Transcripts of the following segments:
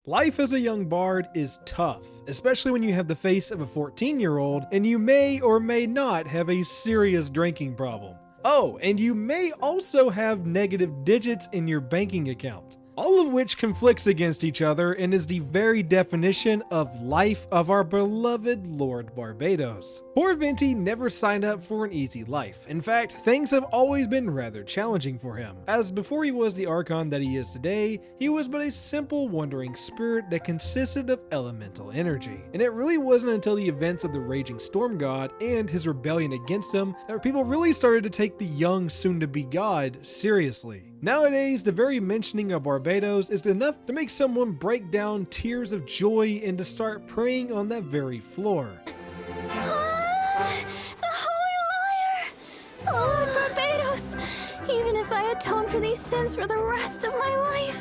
Life as a young bard is tough, especially when you have the face of a 14-year-old and you may or may not have a serious drinking problem. Oh, and you may also have negative digits in your banking account. All of which conflicts against each other and is the very definition of life of our beloved Lord Barbados. Poor Venti never signed up for an easy life. In fact, things have always been rather challenging for him, as before he was the Archon that he is today, he was but a simple wandering spirit that consisted of elemental energy. And it really wasn't until the events of the Raging Storm God and his rebellion against him that people really started to take the young soon-to-be god seriously. Nowadays, the very mentioning of Barbados is enough to make someone break down tears of joy and to start praying on that very floor. The Holy Liar! Lord Barbados! Even if I atoned for these sins for the rest of my life,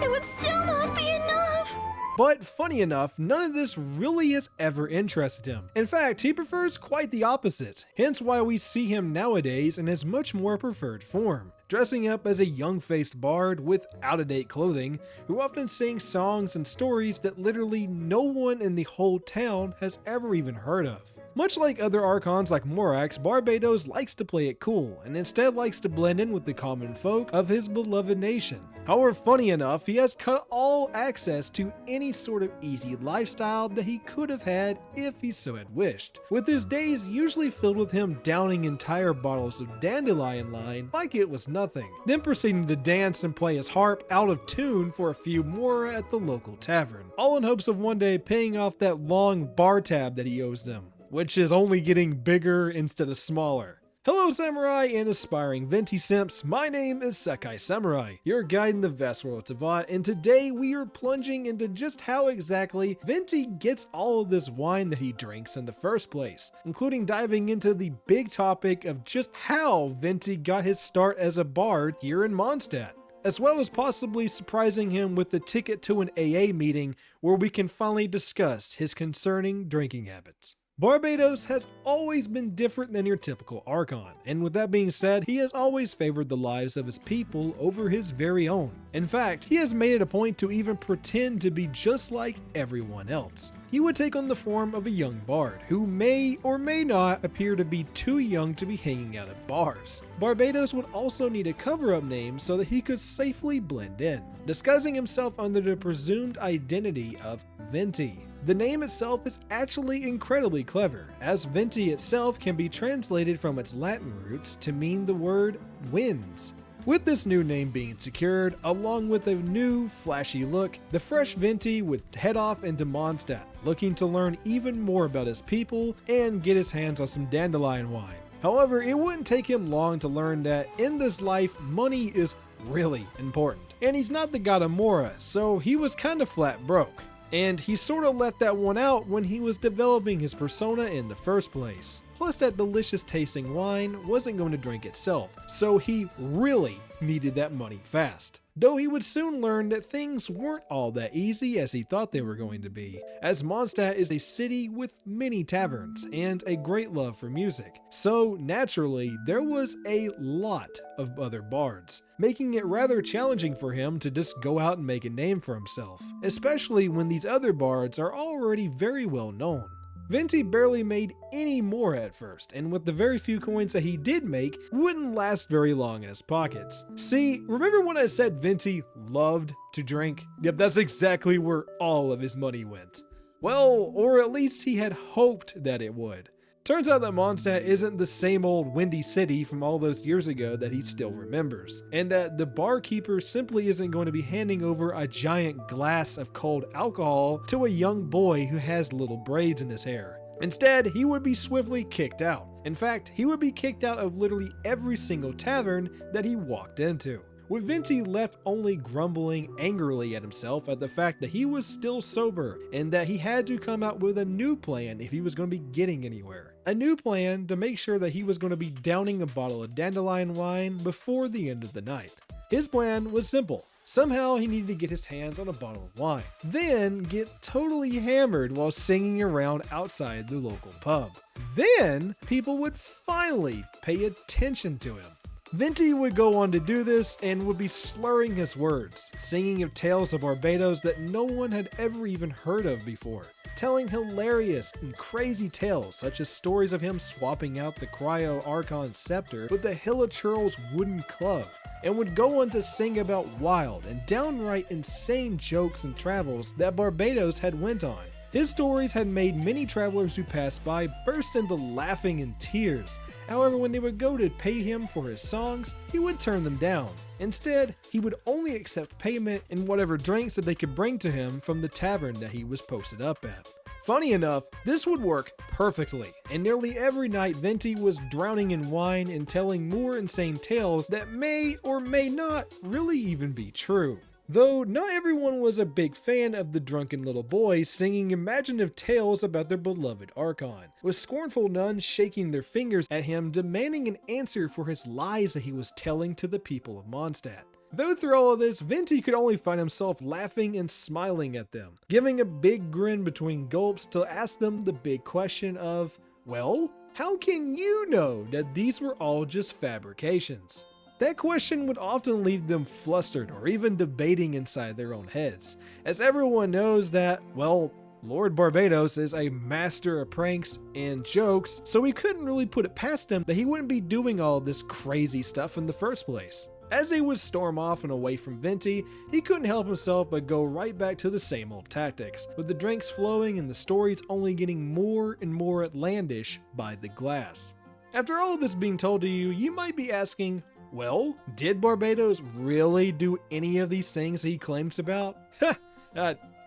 it would still not be enough! But funny enough, none of this really has ever interested him. In fact, he prefers quite the opposite, hence why we see him nowadays in his much more preferred form, dressing up as a young-faced bard with out-of-date clothing, who often sings songs and stories that literally no one in the whole town has ever even heard of. Much like other Archons like Morax, Barbados likes to play it cool, and instead likes to blend in with the common folk of his beloved nation. However, funny enough, he has cut all access to any sort of easy lifestyle that he could have had if he so had wished, with his days usually filled with him downing entire bottles of dandelion line like it was nothing, then proceeding to dance and play his harp out of tune for a few mora at the local tavern, all in hopes of one day paying off that long bar tab that he owes them, which is only getting bigger instead of smaller. Hello Samurai and aspiring Venti simps, my name is Sekai Samurai, your guide in the vast world of Tavat, and today we are plunging into just how exactly Venti gets all of this wine that he drinks in the first place, including diving into the big topic of just how Venti got his start as a bard here in Monstadt, as well as possibly surprising him with the ticket to an AA meeting where we can finally discuss his concerning drinking habits. Barbados has always been different than your typical Archon, and with that being said, he has always favored the lives of his people over his very own. In fact, he has made it a point to even pretend to be just like everyone else. He would take on the form of a young bard, who may or may not appear to be too young to be hanging out at bars. Barbados would also need a cover-up name so that he could safely blend in, disguising himself under the presumed identity of Venti. The name itself is actually incredibly clever, as Venti itself can be translated from its Latin roots to mean the word winds. With this new name being secured, along with a new, flashy look, the fresh Venti would head off into Monstadt, looking to learn even more about his people and get his hands on some dandelion wine. However, it wouldn't take him long to learn that in this life, money is really important. And he's not the god of Mora, so he was kinda flat broke. And he sort of left that one out when he was developing his persona in the first place. Plus that delicious tasting wine wasn't going to drink itself, so he really needed that money fast. Though he would soon learn that things weren't all that easy as he thought they were going to be, as Monstadt is a city with many taverns and a great love for music. So naturally, there was a lot of other bards, making it rather challenging for him to just go out and make a name for himself, especially when these other bards are already very well known. Venti barely made any more at first, and with the very few coins that he did make, wouldn't last very long in his pockets. See, remember when I said Venti loved to drink? Yep, that's exactly where all of his money went. Well, or at least he had hoped that it would. Turns out that Monstadt isn't the same old windy city from all those years ago that he still remembers, and that the barkeeper simply isn't going to be handing over a giant glass of cold alcohol to a young boy who has little braids in his hair. Instead, he would be swiftly kicked out. In fact, he would be kicked out of literally every single tavern that he walked into, with Venti left only grumbling angrily at himself at the fact that he was still sober and that he had to come out with a new plan if he was going to be getting anywhere. A new plan to make sure that he was going to be downing a bottle of dandelion wine before the end of the night. His plan was simple. Somehow he needed to get his hands on a bottle of wine, then get totally hammered while singing around outside the local pub. Then people would finally pay attention to him. Venti would go on to do this and would be slurring his words, singing of tales of Barbados that no one had ever even heard of before, telling hilarious and crazy tales such as stories of him swapping out the Cryo Archon scepter with the Hilichurl's wooden club, and would go on to sing about wild and downright insane jokes and travels that Barbados had went on. His stories had made many travelers who passed by burst into laughing and tears. However, when they would go to pay him for his songs, he would turn them down. Instead, he would only accept payment in whatever drinks that they could bring to him from the tavern that he was posted up at. Funny enough, this would work perfectly, and nearly every night Venti was drowning in wine and telling more insane tales that may or may not really even be true. Though not everyone was a big fan of the drunken little boy singing imaginative tales about their beloved Archon, with scornful nuns shaking their fingers at him demanding an answer for his lies that he was telling to the people of Monstadt. Though through all of this, Venti could only find himself laughing and smiling at them, giving a big grin between gulps to ask them the big question of, well, how can you know that these were all just fabrications? That question would often leave them flustered or even debating inside their own heads, as everyone knows that, well, Lord Barbados is a master of pranks and jokes, so we couldn't really put it past him that he wouldn't be doing all this crazy stuff in the first place. As they would storm off and away from Venti, he couldn't help himself but go right back to the same old tactics, with the drinks flowing and the stories only getting more and more outlandish by the glass. After all of this being told to you, you might be asking, well, did Barbados really do any of these things he claims about?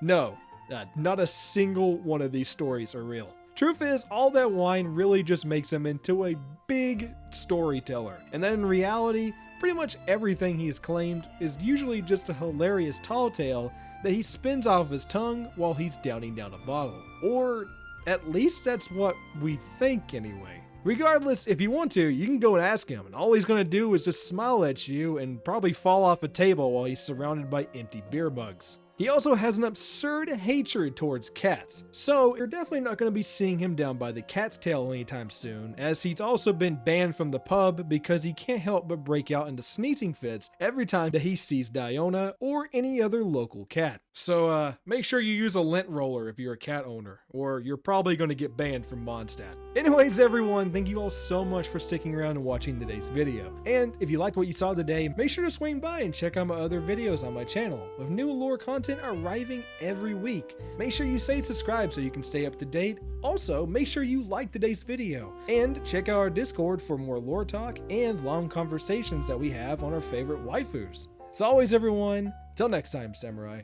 No, not a single one of these stories are real. Truth is, all that wine really just makes him into a big storyteller, and that in reality, pretty much everything he has claimed is usually just a hilarious tall tale that he spins off his tongue while he's downing down a bottle. Or at least that's what we think anyway. Regardless, if you want to, you can go and ask him, and all he's going to do is just smile at you and probably fall off a table while he's surrounded by empty beer mugs. He also has an absurd hatred towards cats, so you're definitely not going to be seeing him down by the cat's tail anytime soon, as he's also been banned from the pub because he can't help but break out into sneezing fits every time that he sees Diona or any other local cat. So make sure you use a lint roller if you're a cat owner, or you're probably going to get banned from Monstadt. Anyways everyone, thank you all so much for sticking around and watching today's video. And if you liked what you saw today, make sure to swing by and check out my other videos on my channel, with new lore content arriving every week. Make sure you say subscribe so you can stay up to date. Also, make sure you like today's video, and check out our Discord for more lore talk and long conversations that we have on our favorite waifus. As always everyone, till next time, Samurai.